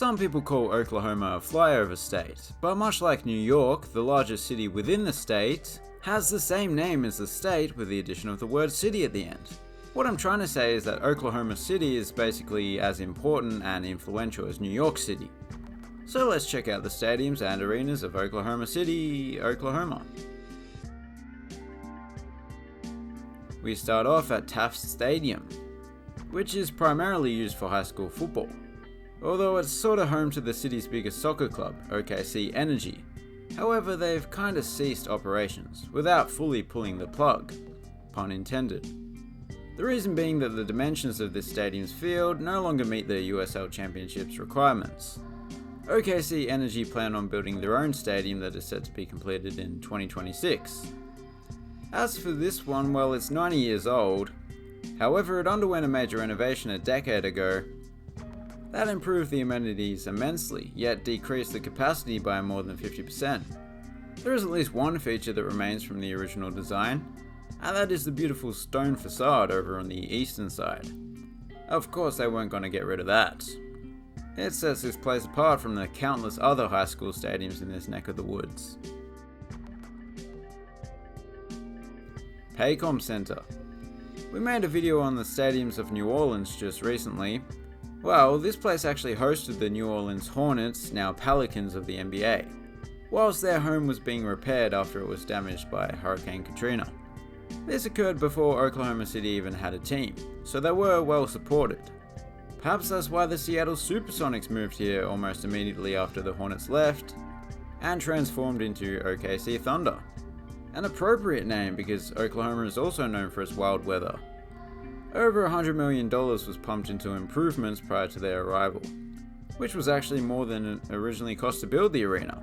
Some people call Oklahoma a flyover state, but much like New York, the largest city within the state, has the same name as the state with the addition of the word city at the end. What I'm trying to say is that Oklahoma City is basically as important and influential as New York City. So let's check out the stadiums and arenas of Oklahoma City, Oklahoma. We start off at Taft Stadium, which is primarily used for high school football, although it's sort of home to the city's biggest soccer club, OKC Energy. However, they've kind of ceased operations, without fully pulling the plug, pun intended. The reason being that the dimensions of this stadium's field no longer meet the USL Championship's requirements. OKC Energy plan on building their own stadium that is set to be completed in 2026. As for this one, well, it's 90 years old. However, it underwent a major renovation a decade ago. That improved the amenities immensely, yet decreased the capacity by more than 50%. There is at least one feature that remains from the original design, and that is the beautiful stone facade over on the eastern side. Of course, they weren't going to get rid of that. It sets this place apart from the countless other high school stadiums in this neck of the woods. Paycom Center. We made a video on the stadiums of New Orleans just recently. Well, this place actually hosted the New Orleans Hornets, now Pelicans of the NBA, whilst their home was being repaired after it was damaged by Hurricane Katrina. This occurred before Oklahoma City even had a team, so they were well supported. Perhaps that's why the Seattle Supersonics moved here almost immediately after the Hornets left, and transformed into OKC Thunder. An appropriate name because Oklahoma is also known for its wild weather. Over $100 million was pumped into improvements prior to their arrival, which was actually more than it originally cost to build the arena.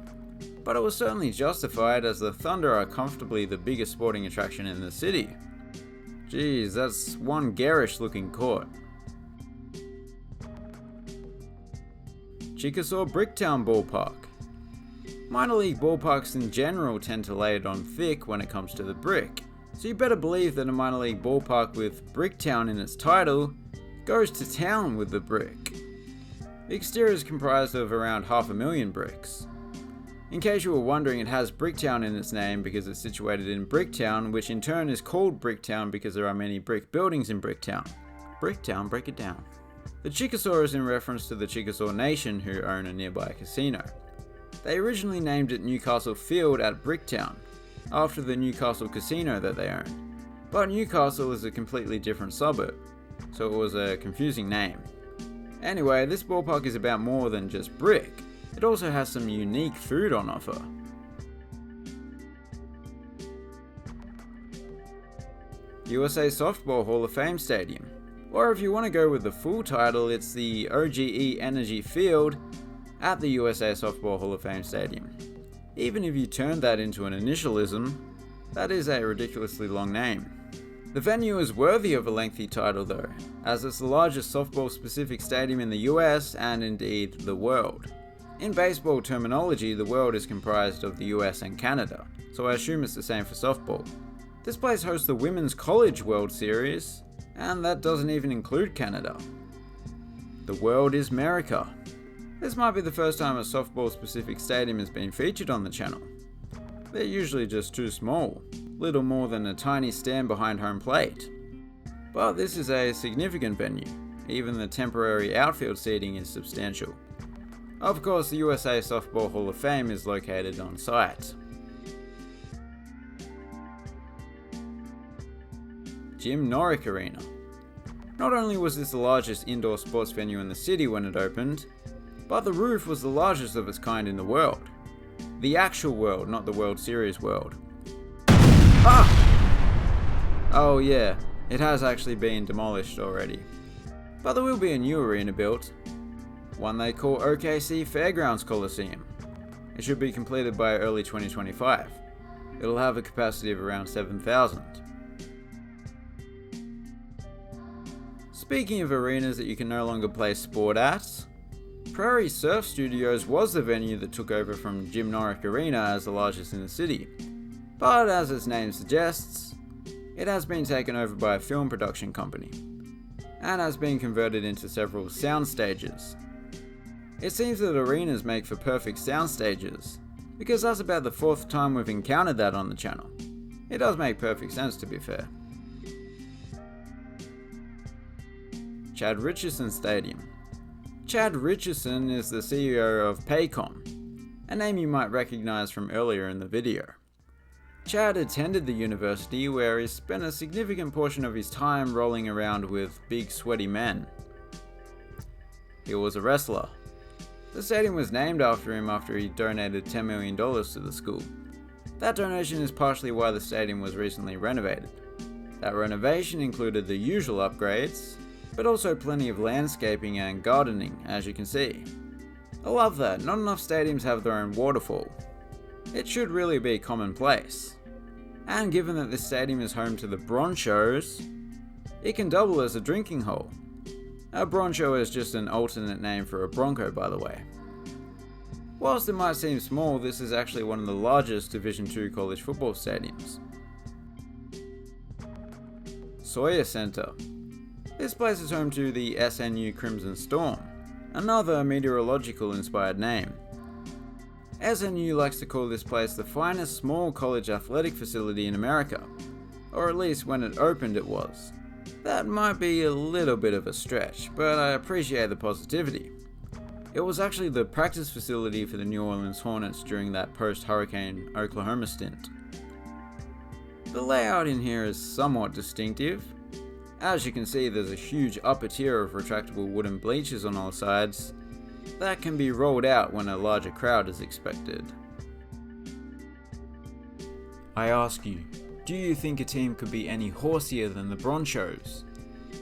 But it was certainly justified as the Thunder are comfortably the biggest sporting attraction in the city. Geez, that's one garish looking court. Chickasaw Bricktown Ballpark. Minor league ballparks in general tend to lay it on thick when it comes to the brick, so you better believe that a minor league ballpark with Bricktown in its title goes to town with the brick. The exterior is comprised of around 500,000 bricks. In case you were wondering, it has Bricktown in its name because it's situated in Bricktown, which in turn is called Bricktown because there are many brick buildings in Bricktown. Bricktown, break it down. The Chickasaw is in reference to the Chickasaw Nation who own a nearby casino. They originally named it Newcastle Field at Bricktown, after the Newcastle casino that they own. But Newcastle is a completely different suburb, so it was a confusing name. Anyway, this ballpark is about more than just brick. It also has some unique food on offer. USA Softball Hall of Fame Stadium. Or if you want to go with the full title, it's the OGE Energy Field at the USA Softball Hall of Fame Stadium. Even if you turned that into an initialism, that is a ridiculously long name. The venue is worthy of a lengthy title though, as it's the largest softball specific stadium in the US and indeed the world. In baseball terminology, the world is comprised of the US and Canada, so I assume it's the same for softball. This place hosts the Women's College World Series, and that doesn't even include Canada. The world is America. This might be the first time a softball specific stadium has been featured on the channel. They're usually just too small, little more than a tiny stand behind home plate. But this is a significant venue, even the temporary outfield seating is substantial. Of course, the USA Softball Hall of Fame is located on site. Jim Norick Arena. Not only was this the largest indoor sports venue in the city when it opened, but the roof was the largest of its kind in the world. The actual world, not the World Series world. Ah! Oh yeah, it has actually been demolished already. But there will be a new arena built, one they call OKC Fairgrounds Coliseum. It should be completed by early 2025. It'll have a capacity of around 7,000. Speaking of arenas that you can no longer play sport at, Prairie Surf Studios was the venue that took over from Jim Norick Arena as the largest in the city. But as its name suggests, it has been taken over by a film production company, and has been converted into several sound stages. It seems that arenas make for perfect sound stages, because that's about the 4th time we've encountered that on the channel. It does make perfect sense, to be fair. Chad Richison Stadium. Chad Richison is the CEO of Paycom, a name you might recognize from earlier in the video. Chad attended the university where he spent a significant portion of his time rolling around with big sweaty men. He was a wrestler. The stadium was named after him after he donated $10 million to the school. That donation is partially why the stadium was recently renovated. That renovation included the usual upgrades, but also plenty of landscaping and gardening, as you can see. I love that, not enough stadiums have their own waterfall. It should really be commonplace. And given that this stadium is home to the Bronchos, it can double as a drinking hole. A Broncho is just an alternate name for a Bronco, by the way. Whilst it might seem small, this is actually one of the largest Division II college football stadiums. Sawyer Center. This place is home to the SNU Crimson Storm, another meteorological inspired name. SNU likes to call this place the finest small college athletic facility in America, or at least when it opened it was. That might be a little bit of a stretch, but I appreciate the positivity. It was actually the practice facility for the New Orleans Hornets during that post-Hurricane Oklahoma stint. The layout in here is somewhat distinctive. As you can see, there's a huge upper tier of retractable wooden bleachers on all sides that can be rolled out when a larger crowd is expected. I ask you, do you think a team could be any horsier than the Bronchos?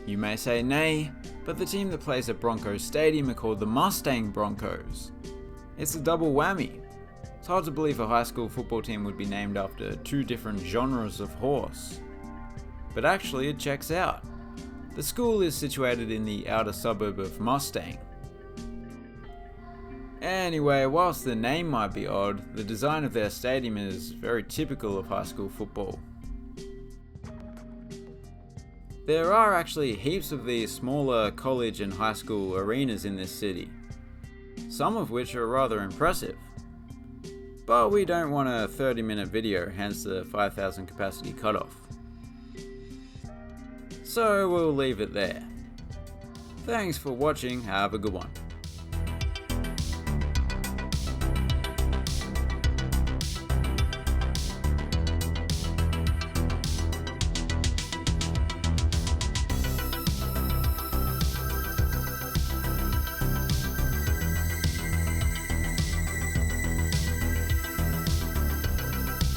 You may say nay, but the team that plays at Broncos Stadium are called the Mustang Broncos. It's a double whammy. It's hard to believe a high school football team would be named after 2 different genres of horse. But actually it checks out. The school is situated in the outer suburb of Mustang. Anyway, whilst the name might be odd, the design of their stadium is very typical of high school football. There are actually heaps of these smaller college and high school arenas in this city, some of which are rather impressive. But we don't want a 30-minute video, hence the 5,000 capacity cutoff. So we'll leave it there. Thanks for watching, have a good one.